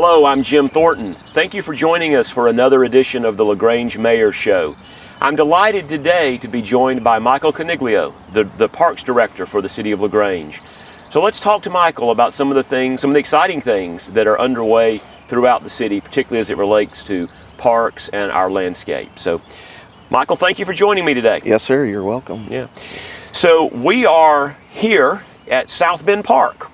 Hello, I'm Jim Thornton. Thank you for joining us for another edition of the LaGrange Mayor Show. I'm delighted today to be joined by Michael Coniglio, the Parks Director for the City of LaGrange. So let's talk to Michael about some of the exciting things that are underway throughout the city, particularly as it relates to parks and our landscape. So, Michael, thank you for joining me today. Yes, sir. You're welcome. Yeah. So we are here at South Bend Park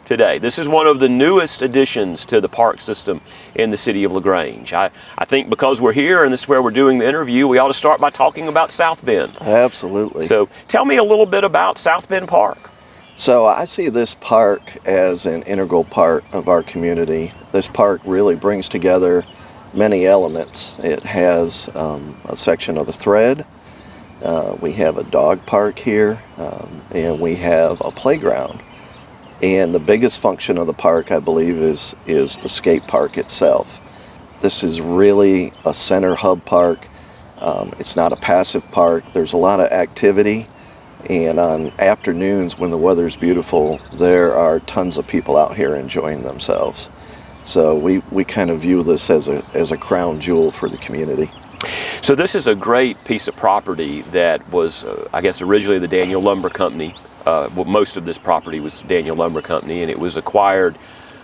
today. This is one of the newest additions to the park system in the City of LaGrange. I think because we're here and this is where we're doing the interview, we ought to start by talking about South Bend. Absolutely. So tell me a little bit about South Bend Park. So I see this park as an integral part of our community. This park really brings together many elements. It has a section of the Thread. We have a dog park here, and we have a playground. And the biggest function of the park, I believe, is the skate park itself. This is really a center hub park. It's not a passive park. There's a lot of activity. And on afternoons when the weather's beautiful, there are tons of people out here enjoying themselves. So we kind of view this as a crown jewel for the community. So this is a great piece of property that was, I guess, originally the Daniel Lumber Company. Most of this property was Daniel Lumber Company, and it was acquired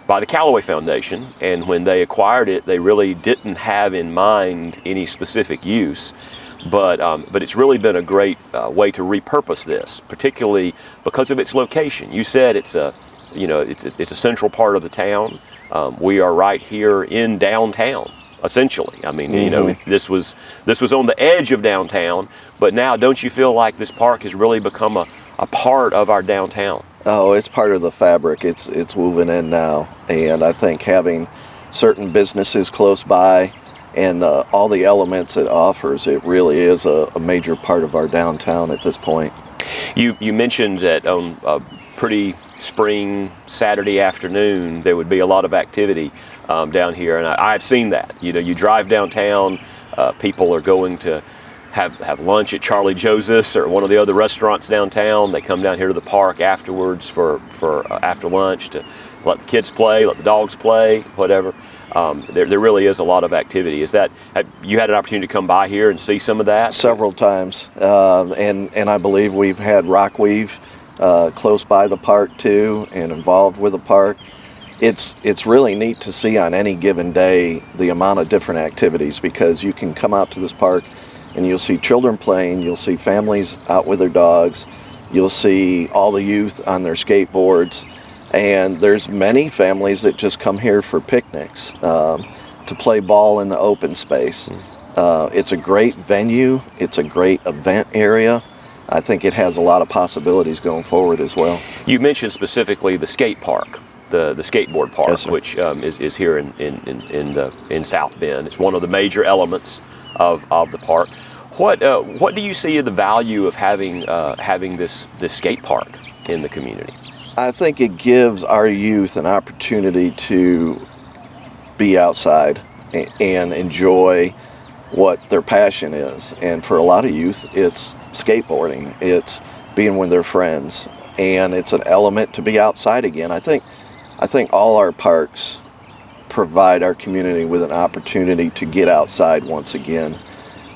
by the Callaway Foundation. And when they acquired it, they really didn't have in mind any specific use. But it's really been a great way to repurpose this, particularly because of its location. You said it's a central part of the town. We are right here in downtown, essentially. I mean, this was on the edge of downtown, but now don't you feel like this park has really become a part of our downtown? Oh, it's part of the fabric. It's woven in now, and I think having certain businesses close by and all the elements it offers, it really is a major part of our downtown at this point. You mentioned that on a pretty spring Saturday afternoon there would be a lot of activity down here, and I've seen that. You drive downtown, people are going to have lunch at Charlie Joseph's or one of the other restaurants downtown. They come down here to the park afterwards for after lunch to let the kids play, let the dogs play, whatever. There really is a lot of activity. Have you had an opportunity to come by here and see some of that? Several times, and I believe we've had rockweave close by the park too, and involved with the park. It's really neat to see on any given day the amount of different activities, because you can come out to this park and you'll see children playing, you'll see families out with their dogs, you'll see all the youth on their skateboards, and there's many families that just come here for picnics, to play ball in the open space. It's a great venue, it's a great event area. I think it has a lot of possibilities going forward as well. You mentioned specifically the skate park, the skateboard park, yes, which is here in South Bend. It's one of the major elements of the park. What do you see the value of having this skate park in the community? I think it gives our youth an opportunity to be outside and enjoy what their passion is. And for a lot of youth, it's skateboarding, it's being with their friends, and it's an element to be outside again. I think all our parks provide our community with an opportunity to get outside once again.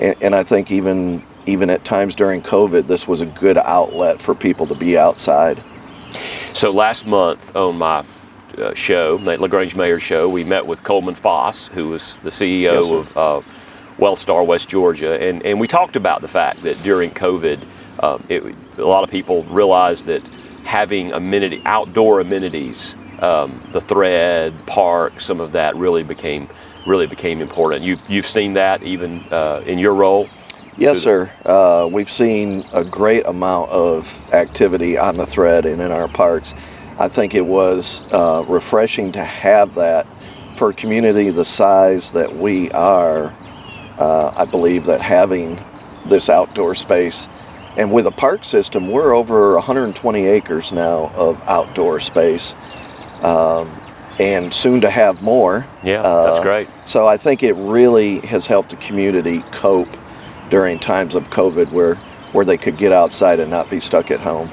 And I think even at times during COVID, this was a good outlet for people to be outside. So last month on my show, the LaGrange Mayor Show, we met with Coleman Foss, who was the CEO of Wellstar, West Georgia, and we talked about the fact that during COVID, a lot of people realized that having outdoor amenities, the Thread, park, some of that really became important. You've seen that even in your role? Yes, sir. We've seen a great amount of activity on the Thread and in our parks. I think it was refreshing to have that for a community the size that we are. I believe that having this outdoor space, and with a park system, we're over 120 acres now of outdoor space, and soon to have more. Yeah, that's great. So I think it really has helped the community cope during times of COVID where they could get outside and not be stuck at home.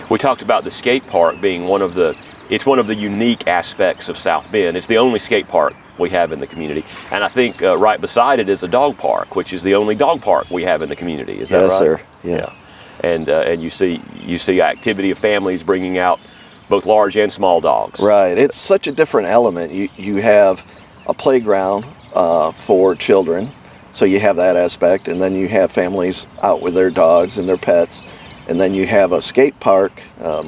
We talked about the skate park being one of the it's one of the unique aspects of South Bend. It's the only skate park we have in the community, and I think right beside it is a dog park, which is the only dog park we have in the community. Is that right? Yes, sir. Yeah. And you see activity of families bringing out both large and small dogs. Right. It's such a different element. You have a playground for children, so you have that aspect, and then you have families out with their dogs and their pets, and then you have a skate park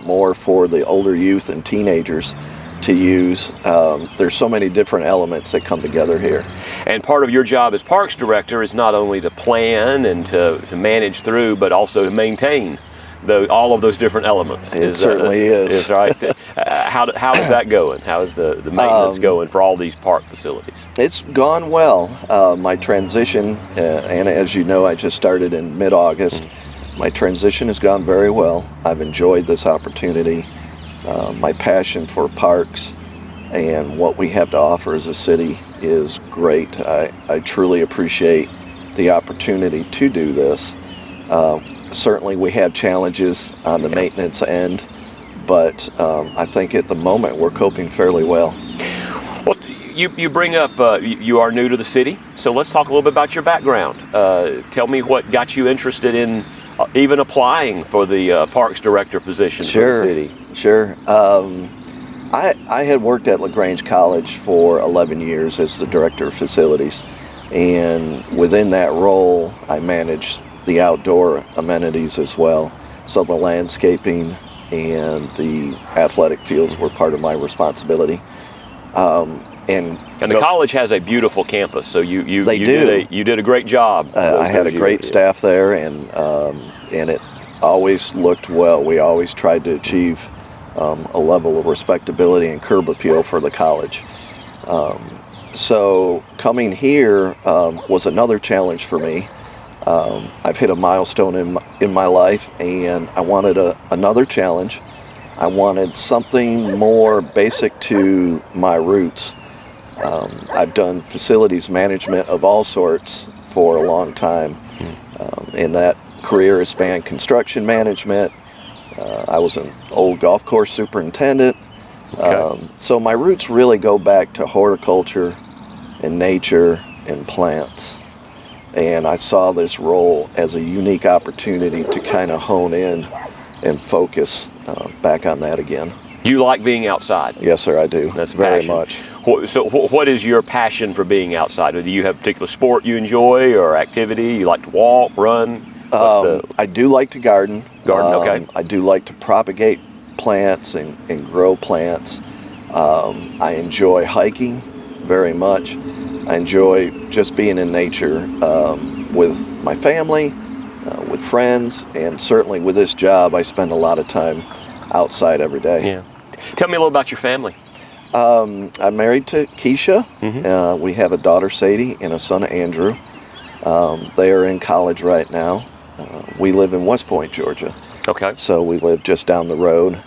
more for the older youth and teenagers to use. There's so many different elements that come together here. And part of your job as Parks Director is not only to plan and to manage through, but also to maintain all of those different elements. It certainly is. Is right. How is that going? How is the maintenance going for all these park facilities? It's gone well. My transition, and as you know, I just started in mid-August. My transition has gone very well. I've enjoyed this opportunity. My passion for parks and what we have to offer as a city is great. I truly appreciate the opportunity to do this. Certainly we have challenges on the maintenance end, but I think at the moment we're coping fairly well. Well, you bring up you are new to the city, so let's talk a little bit about your background. Tell me what got you interested in even applying for the Parks Director position for the city. Sure. I had worked at LaGrange College for 11 years as the Director of Facilities, and within that role I managed the outdoor amenities as well. So the landscaping and the athletic fields were part of my responsibility. And the college has a beautiful campus, so you did a great job. I had a great staff there, and it always looked well. We always tried to achieve a level of respectability and curb appeal for the college. So coming here was another challenge for me. I've hit a milestone in my life, and I wanted another challenge. I wanted something more basic to my roots. I've done facilities management of all sorts for a long time, and that career has spanned construction management. I was an old golf course superintendent. Okay. So my roots really go back to horticulture and nature and plants. And I saw this role as a unique opportunity to kind of hone in and focus back on that again. You like being outside? Yes, sir, I do. That's very passion. much. So what is your passion for being outside? Do you have a particular sport you enjoy or activity? You like to walk, run? I do like to garden. Okay. I do like to propagate plants and grow plants. I enjoy hiking very much. I enjoy just being in nature with my family, with friends, and certainly with this job, I spend a lot of time outside every day. Yeah. Tell me a little about your family. I'm married to Keisha. Mm-hmm. We have a daughter, Sadie, and a son, Andrew. They are in college right now. We live in West Point, Georgia. Okay. So we live just down the road.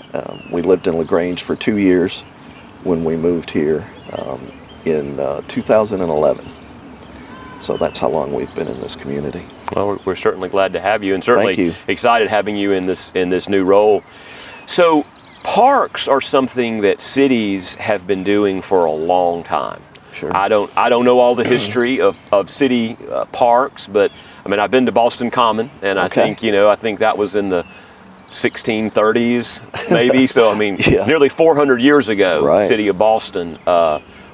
We lived in LaGrange for 2 years when we moved here in 2011. So that's how long we've been in this community. Well, we're certainly glad to have you, and certainly Thank you. Excited having you in this new role. So parks are something that cities have been doing for a long time. Sure. I don't know all the history of city parks, but I mean, I've been to Boston Common, and Okay. I think that was in the 1630s, maybe. So I mean, Yeah. nearly 400 years ago, Right. the city of Boston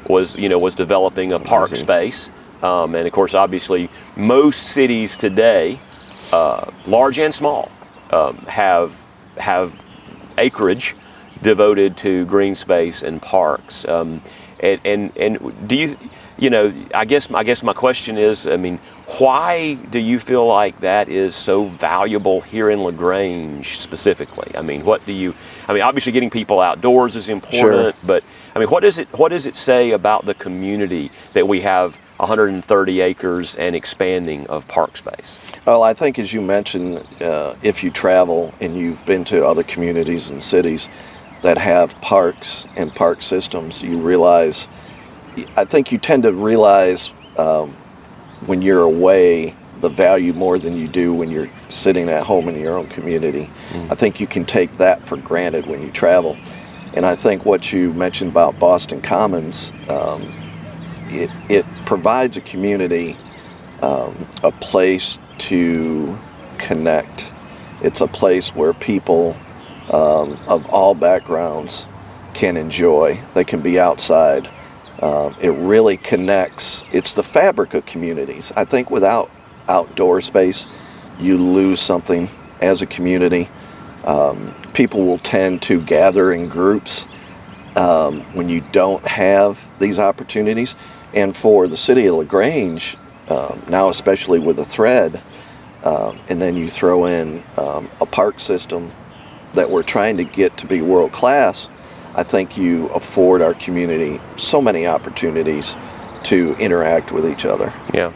was developing a park Amazing. space, and of course, obviously, most cities today, large and small, have acreage devoted to green space and parks. And do I guess my question is, I mean, why do you feel like that is so valuable here in LaGrange specifically? I mean, obviously getting people outdoors is important, Sure. but I mean, what does it say about the community that we have 130 acres and expanding of park space? Well, I think as you mentioned, if you travel and you've been to other communities and cities that have parks and park systems, I think you tend to realize when you're away the value more than you do when you're sitting at home in your own community. I think you can take that for granted when you travel. And I think what you mentioned about Boston Commons, it provides a community a place to connect. It's a place where people of all backgrounds can enjoy. They can be outside. It really connects. It's the fabric of communities. I think without outdoor space, you lose something as a community. People will tend to gather in groups when you don't have these opportunities. And for the City of LaGrange, now especially with the thread, and then you throw in a park system that we're trying to get to be world class, I think you afford our community so many opportunities to interact with each other. Yeah.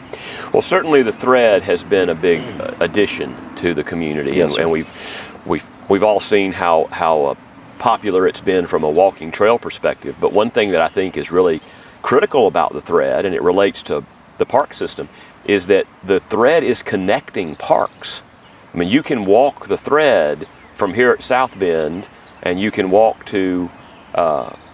Well, certainly the thread has been a big addition to the community, Yes, and we've all seen how popular it's been from a walking trail perspective. But one thing that I think is really critical about the thread, and it relates to the park system, is that the thread is connecting parks. I mean, you can walk the thread from here at South Bend, and you can walk to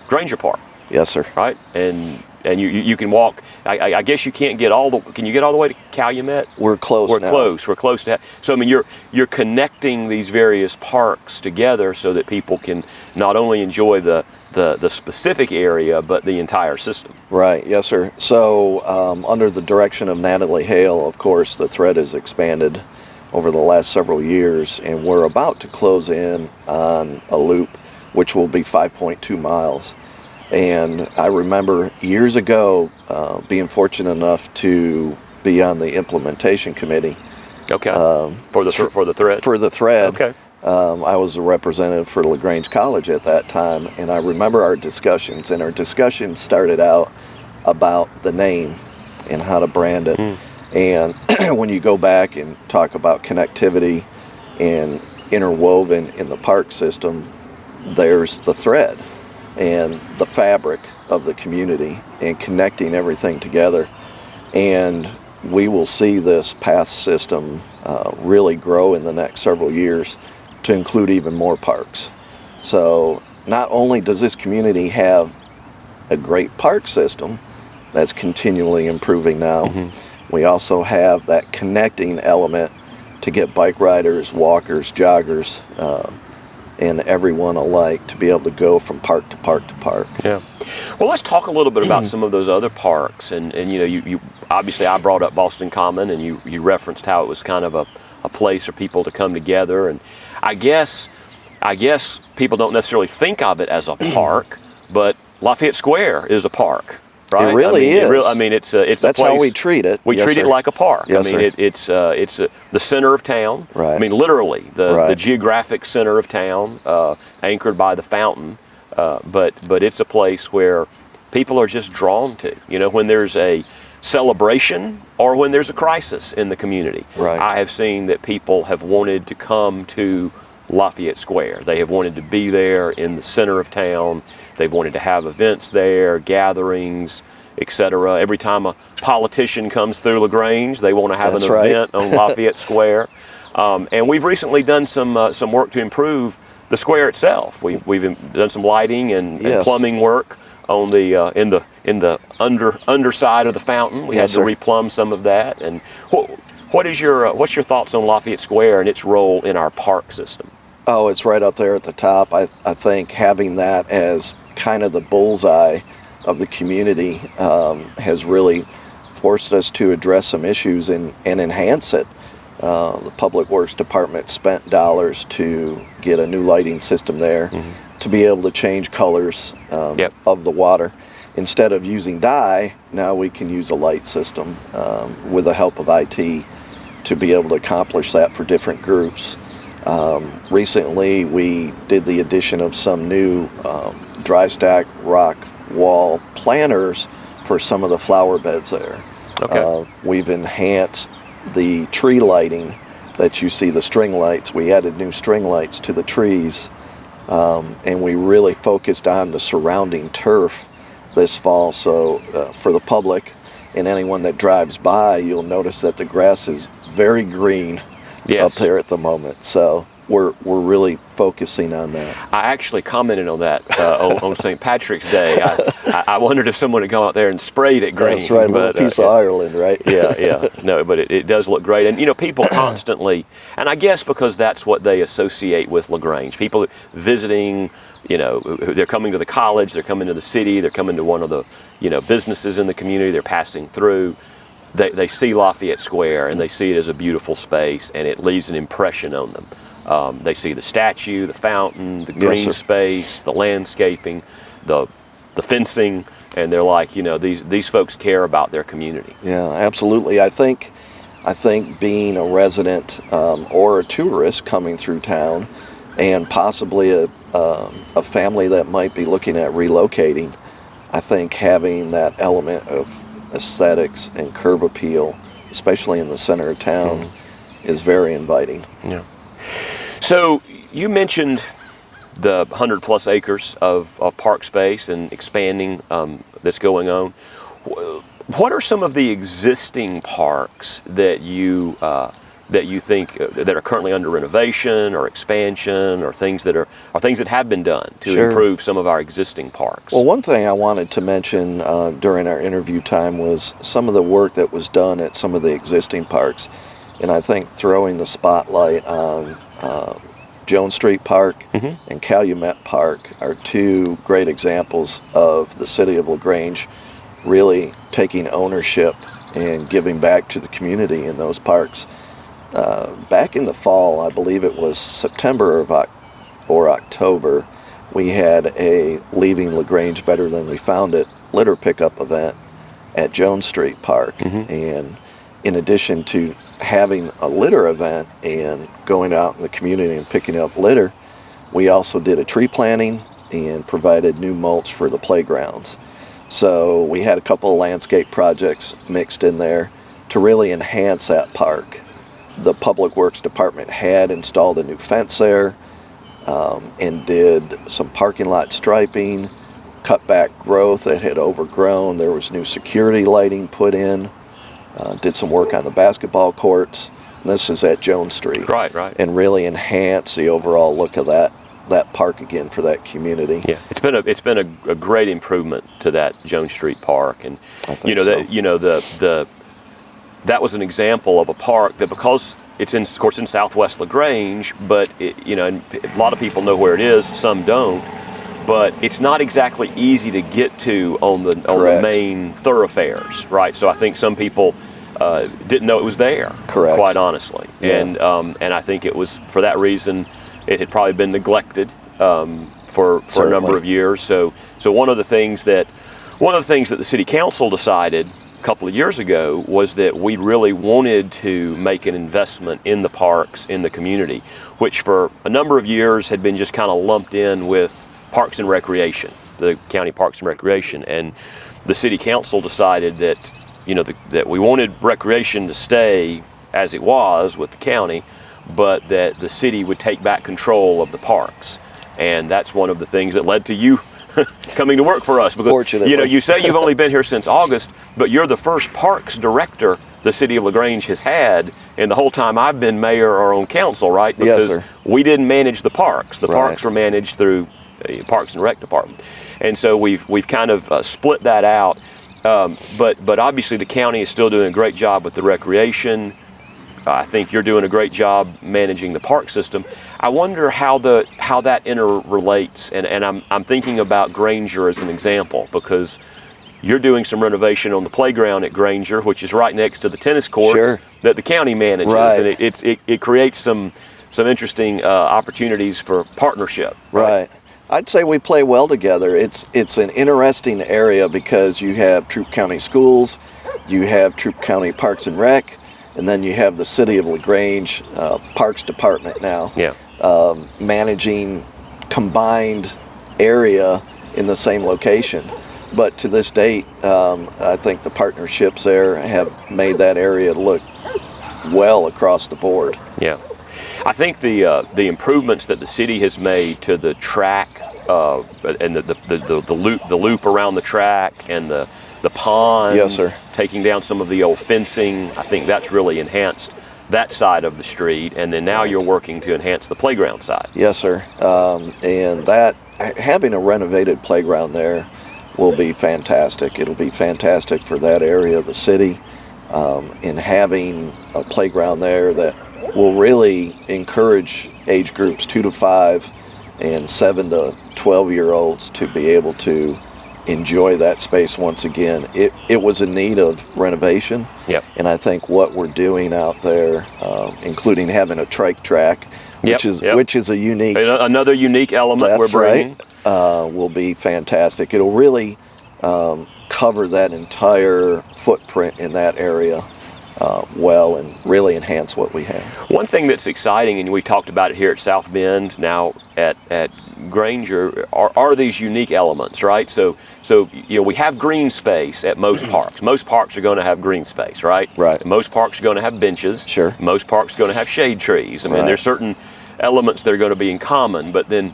Granger Park. Yes, sir. Right, and you can walk. I guess you can't get all the. Can you get all the way to Calumet? We're close now. We're close to. So I mean, you're connecting these various parks together so that people can not only enjoy the specific area but the entire system. Right. Yes, sir. So under the direction of Natalie Hale, of course, the thread has expanded over the last several years, and we're about to close in on a loop, which will be 5.2 miles. And I remember years ago being fortunate enough to be on the implementation committee. Okay. For the thread. For the thread. Okay. I was a representative for LaGrange College at that time, and I remember our discussions. And our discussions started out about the name and how to brand it. And when you go back and talk about connectivity and interwoven in the park system, there's the thread and the fabric of the community and connecting everything together. And we will see this path system really grow in the next several years to include even more parks. So not only does this community have a great park system that's continually improving now, we also have that connecting element to get bike riders, walkers, joggers, and everyone alike to be able to go from park to park to park. Yeah. Well, let's talk a little bit about some of those other parks. And you know, you obviously, I brought up Boston Common, and you referenced how it was kind of a place for people to come together. And I guess people don't necessarily think of it as a park, but Lafayette Square is a park. Right? It really is. It's a That's place. how we treat it. We treat it like a park. Yes, I mean, it's the center of town. Right. I mean, literally the Right. geographic center of town, anchored by the fountain. But it's a place where people are just drawn to. You know, when there's a celebration or when there's a crisis in the community. Right. I have seen that people have wanted to come to Lafayette Square. They have wanted to be there in the center of town. They've wanted to have events there, gatherings, etc. Every time a politician comes through LaGrange, they want to have That's an right. event on Lafayette Square. And we've recently done some work to improve the square itself. We've done some lighting and Yes. plumbing work on the in the underside of the fountain. We Yes, had to sir. replumb some of that. And what's your thoughts on Lafayette Square and its role in our park system? Oh, it's right up there at the top. I think having that as kind of the bullseye of the community has really forced us to address some issues and enhance it. The Public Works Department spent dollars to get a new lighting system there to be able to change colors Yep. of the water. Instead of using dye, now we can use a light system with the help of IT to be able to accomplish that for different groups. Recently, we did the addition of some new dry stack rock wall planters for some of the flower beds there. Okay. We've enhanced the tree lighting that you see, the string lights. We added new string lights to the trees, and we really focused on the surrounding turf this fall. So for the public and anyone that drives by, you'll notice that the grass is very green Yes. up there at the moment. So we're really focusing on that. I actually commented on that on St. Patrick's Day. I wondered if someone had gone out there and sprayed it green. That's right, a little piece of Ireland, right? Yeah. No, but it does look great. And, people constantly, and I guess because that's what they associate with LaGrange. People visiting, they're coming to the college, they're coming to the city, they're coming to one of the, businesses in the community, they're passing through. They see Lafayette Square, and they see it as a beautiful space, and it leaves an impression on them. They see the statue, the fountain, the green space, the landscaping, the fencing, and they're like, these folks care about their community. Yeah, absolutely. I think being a resident or a tourist coming through town, and possibly a family that might be looking at relocating, I think having that element of aesthetics and curb appeal, especially in the center of town, is very inviting. Yeah. So you mentioned the 100+ acres of park space and expanding that's going on. What are some of the existing parks that you think that are currently under renovation or expansion, or things that have been done to improve some of our existing parks? Well, one thing I wanted to mention during our interview time was some of the work that was done at some of the existing parks, and I think throwing the spotlight on Jones Street Park and Calumet Park are two great examples of the City of LaGrange really taking ownership and giving back to the community in those parks. Back in the fall, I believe it was September or October, we had a Leaving LaGrange Better Than We Found It litter pickup event at Jones Street Park. And in addition to having a litter event and going out in the community and picking up litter, we also did a tree planting and provided new mulch for the playgrounds. So we had a couple of landscape projects mixed in there to really enhance that park. The Public Works Department had installed a new fence there and did some parking lot striping, cut back growth that had overgrown. There was new security lighting put in, did some work on the basketball courts. And this is at Jones Street. Right. And really enhance the overall look of that park again for that community. Yeah, it's been a great improvement to that Jones Street Park, and that was an example of a park that, because it's in Southwest LaGrange, but and a lot of people know where it is, some don't, but it's not exactly easy to get to on the main thoroughfares, right? So I think some people didn't know it was there. Correct. Quite honestly, Yeah. and I think it was for that reason it had probably been neglected for a number of years. So one of the things that the City Council decided a couple of years ago was that we really wanted to make an investment in the parks in the community, which for a number of years had been just kind of lumped in with Parks and Recreation, the county Parks and Recreation. And the City Council decided that that we wanted recreation to stay as it was with the county, but that the city would take back control of the parks. And that's one of the things that led to you coming to work for us, because Fortunately. You say you've only been here since August, but you're the first parks director the City of LaGrange has had in the whole time I've been mayor or on council, right? Because Yes, sir. we didn't manage the parks. The Right. parks were managed through Parks and Rec Department. And so we've kind of split that out. But obviously the county is still doing a great job with the recreation. I think you're doing a great job managing the park system. I wonder how that interrelates, and I'm thinking about Granger as an example, because you're doing some renovation on the playground at Granger, which is right next to the tennis courts that the county manages, Right. and it creates some interesting opportunities for partnership. Right. I'd say we play well together. It's an interesting area because you have Troup County Schools, you have Troup County Parks and Rec, and then you have the City of LaGrange Parks Department now. Yeah. Managing combined area in the same location. But to this date, I think the partnerships there have made that area look well across the board. Yeah. I think the improvements that the city has made to the track and the loop around the track and the pond, Yes, sir. taking down some of the old fencing, I think that's really enhanced that side of the street, and then now Right. you're working to enhance the playground side. Yes, sir. And that having a renovated playground there will be fantastic. It'll be fantastic for that area of the city, and having a playground there that will really encourage age groups 2 to 5 and 7 to 12-year-olds to be able to enjoy that space once again. It was in need of renovation. Yep. And I think what we're doing out there, including having a trike track, which is a unique, Another unique element that's we're bringing. right, will be fantastic. It'll really cover that entire footprint in that area well, and really enhance what we have. One thing that's exciting, and we've talked about it here at South Bend, now at Granger, are these unique elements, right? So we have green space at most parks. Most parks are going to have green space, right? Right. Most parks are going to have benches. Sure. Most parks are going to have shade trees. I mean, Right. there's certain elements that are going to be in common, but then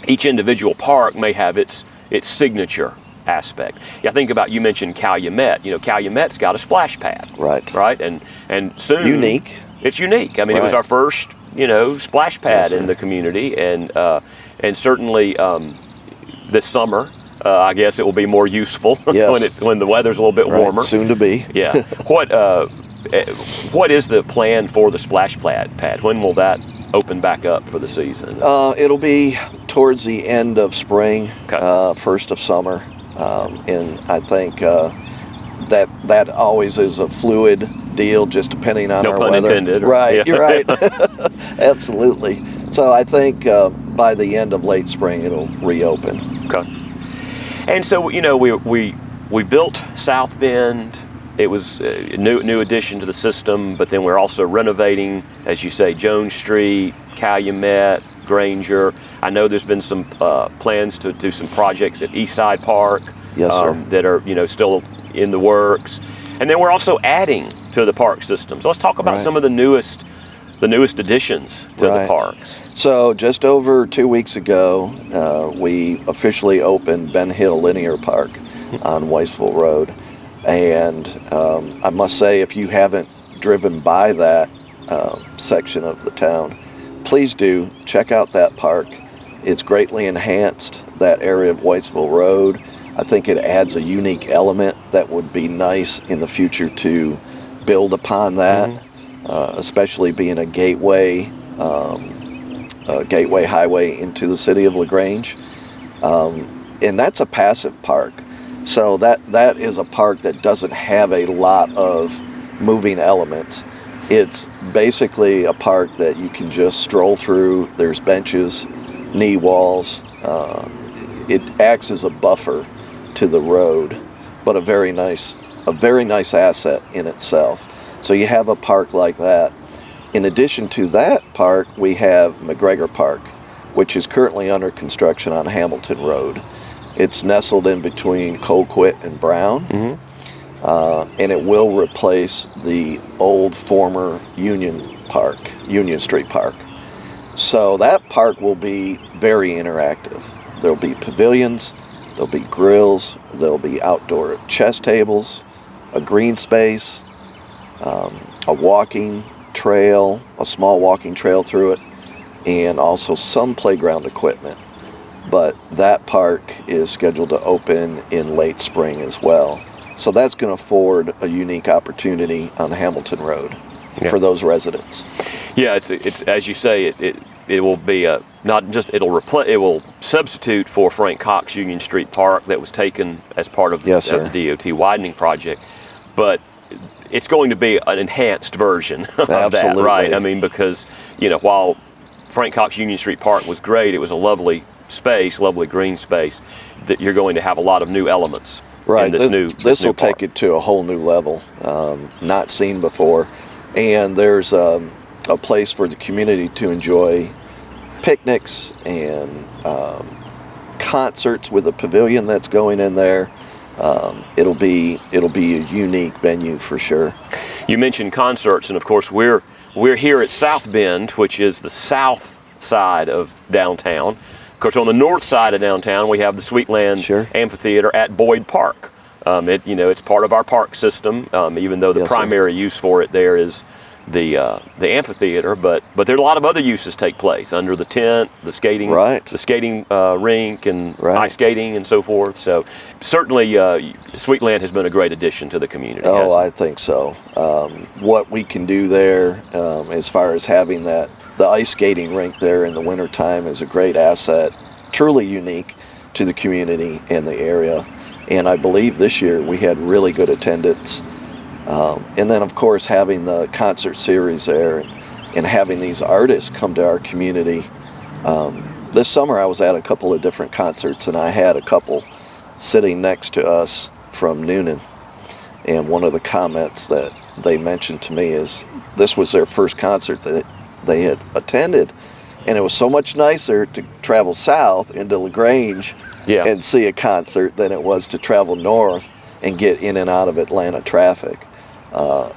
each individual park may have its signature aspect. Yeah, think about, you mentioned Calumet. Calumet's got a splash pad. Right. Right? And soon... Unique. It's unique. I mean, it was Right. our first, splash pad Yes, sir. in the community, and certainly this summer, I guess it will be more useful Yes. when the weather's a little bit Right. warmer. Soon to be. Yeah. What is the plan for the splash pad? When will that open back up for the season? It'll be towards the end of spring, Okay. first of summer, and I think that always is a fluid deal, just depending on No our pun weather. intended. Right, Yeah. you're right. Absolutely. So I think by the end of late spring it'll reopen. Okay. And so we built South Bend. It was a new addition to the system, but then we're also renovating, as you say, Jones Street, Calumet, Granger. I know there's been some plans to do some projects at Eastside Park. Yes, sir. That are still in the works. And then we're also adding to the park system. So let's talk about Right. some of the newest additions to the Right. parks. So just over 2 weeks ago, we officially opened Ben Hill Linear Park on Weissville Road. And I must say, if you haven't driven by that section of the town, please do check out that park. It's greatly enhanced that area of Weissville Road. I think it adds a unique element that would be nice in the future to build upon that, especially being a gateway highway into the city of LaGrange. And that's a passive park. So that is a park that doesn't have a lot of moving elements. It's basically a park that you can just stroll through. There's benches, knee walls. It acts as a buffer to the road, but a very nice asset in itself. So you have a park like that. In addition to that park, we have McGregor Park, which is currently under construction on Hamilton Road. It's nestled in between Colquitt and Brown, and it will replace the old former Union Street Park. So that park will be very interactive. There'll be pavilions, there'll be grills, there'll be outdoor chess tables, a green space, a walking trail, a small walking trail through it, and also some playground equipment. But that park is scheduled to open in late spring as well. So that's going to afford a unique opportunity on Hamilton Road for those residents. Yeah, it's as you say, it will be it will substitute for Frank Cox Union Street Park that was taken as part of the DOT widening project, but it's going to be an enhanced version of that, right? I mean, because while Frank Cox Union Street Park was great, it was a lovely green space, that you're going to have a lot of new elements. Right. This will take it to a whole new level, not seen before. And there's a place for the community to enjoy picnics and concerts with a pavilion that's going in there. It'll be a unique venue for sure. You mentioned concerts, and of course we're here at South Bend, which is the south side of downtown. Of course, on the north side of downtown, we have the Sweetland Amphitheater at Boyd Park. It's part of our park system, even though the primary use for it there is the amphitheater, but there are a lot of other uses take place under the tent, the skating, Right. the skating rink, and Right. ice skating and so forth. So certainly, Sweetland has been a great addition to the community. Oh, hasn't it? I think so. What we can do there, as far as having the ice skating rink there in the wintertime is a great asset, truly unique to the community and the area. And I believe this year we had really good attendance. And then, of course, having the concert series there and having these artists come to our community. This summer I was at a couple of different concerts, and I had a couple sitting next to us from Noonan. And one of the comments that they mentioned to me is this was their first concert that they had attended. And it was so much nicer to travel south into LaGrange and see a concert than it was to travel north and get in and out of Atlanta traffic.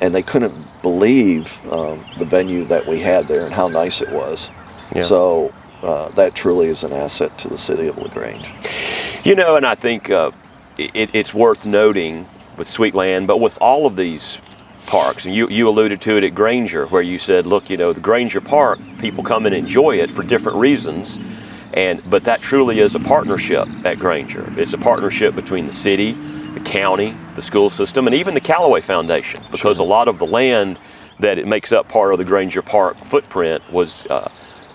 And they couldn't believe the venue that we had there and how nice it was. Yeah. So that truly is an asset to the city of LaGrange. You know, and I think it's worth noting with Sweetland, but with all of these parks, and you alluded to it at Granger, where you said, look, you know, the Granger Park, people come and enjoy it for different reasons, but that truly is a partnership at Granger. It's a partnership between the city, the county, the school system, and even the Callaway Foundation, because a lot of the land that it makes up part of the Granger Park footprint was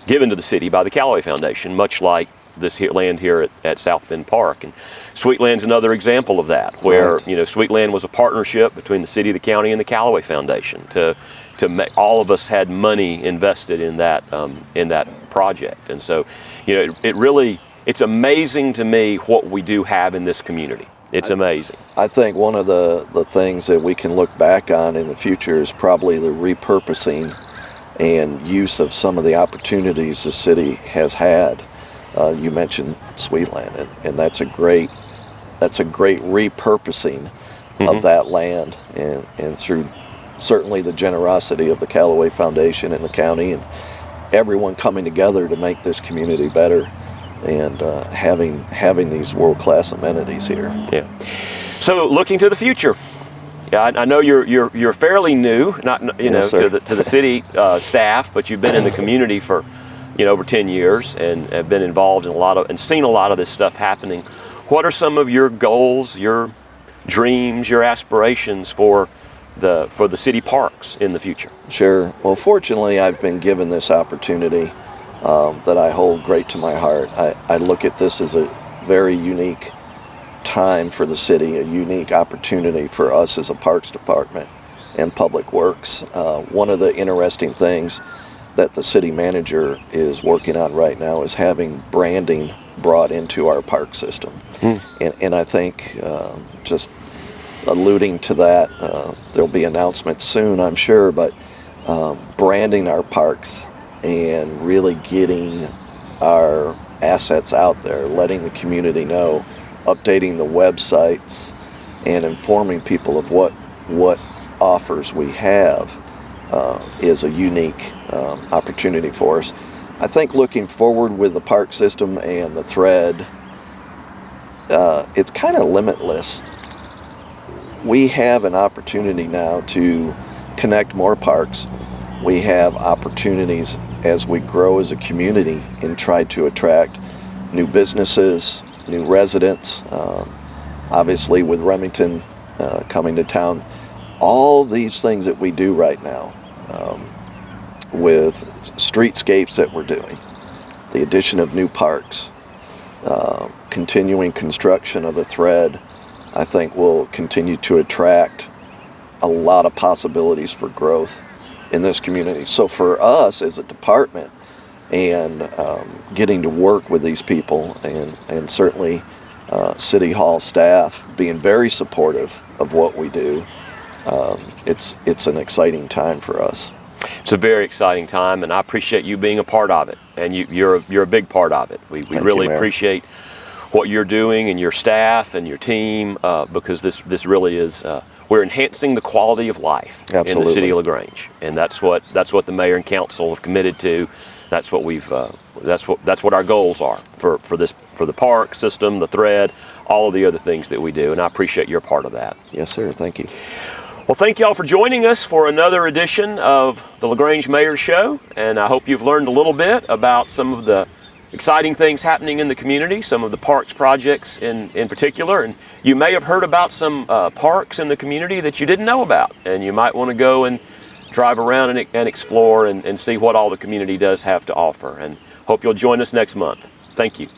given to the city by the Callaway Foundation, much like this land here at South Bend Park. And Sweetland's another example of that, where you know, Sweetland was a partnership between the city, the county, and the Callaway Foundation to make, all of us had money invested in that project. And so, you know, it's amazing to me what we do have in this community. It's amazing. I think one of the things that we can look back on in the future is probably the repurposing and use of some of the opportunities the city has had. You mentioned Sweetland, and that's a great repurposing of that land, and through certainly the generosity of the Callaway Foundation and the county and everyone coming together to make this community better, and having these world-class amenities here. Yeah. So looking to the future, yeah, I know you're fairly new, Yes, to the city staff, but you've been in the community for over 10 years and have been involved in and seen a lot of this stuff happening. What are some of your goals, your dreams, your aspirations for the city parks in the future? Sure. Well, fortunately, I've been given this opportunity that I hold great to my heart. I look at this as a very unique time for the city, a unique opportunity for us as a parks department and public works. One of the interesting things that the city manager is working on right now is having branding brought into our park system. And I think just alluding to that, there'll be announcements soon, I'm sure, but branding our parks and really getting our assets out there, letting the community know, updating the websites, and informing people of what offers we have is a unique opportunity for us. I think looking forward with the park system and the thread, it's kind of limitless. We have an opportunity now to connect more parks. We have opportunities as we grow as a community and try to attract new businesses, new residents. Obviously with Remington coming to town, all these things that we do right now, with streetscapes that we're doing, the addition of new parks, continuing construction of the thread, I think will continue to attract a lot of possibilities for growth in this community. So for us as a department and getting to work with these people and certainly City Hall staff being very supportive of what we do, it's an exciting time for us. It's a very exciting time, and I appreciate you being a part of it, and you're a big part of it. We really appreciate what you're doing and your staff and your team, because this really is we're enhancing the quality of life in the city of LaGrange, and that's what the mayor and council have committed to. That's what that's what our goals are for the park system, the thread, all of the other things that we do, and I appreciate your part of that. Yes, sir. Thank you. Well, thank you all for joining us for another edition of the LaGrange Mayor's Show, and I hope you've learned a little bit about some of the exciting things happening in the community, some of the parks projects in particular, and you may have heard about some parks in the community that you didn't know about, and you might want to go and drive around and explore and see what all the community does have to offer, and hope you'll join us next month. Thank you.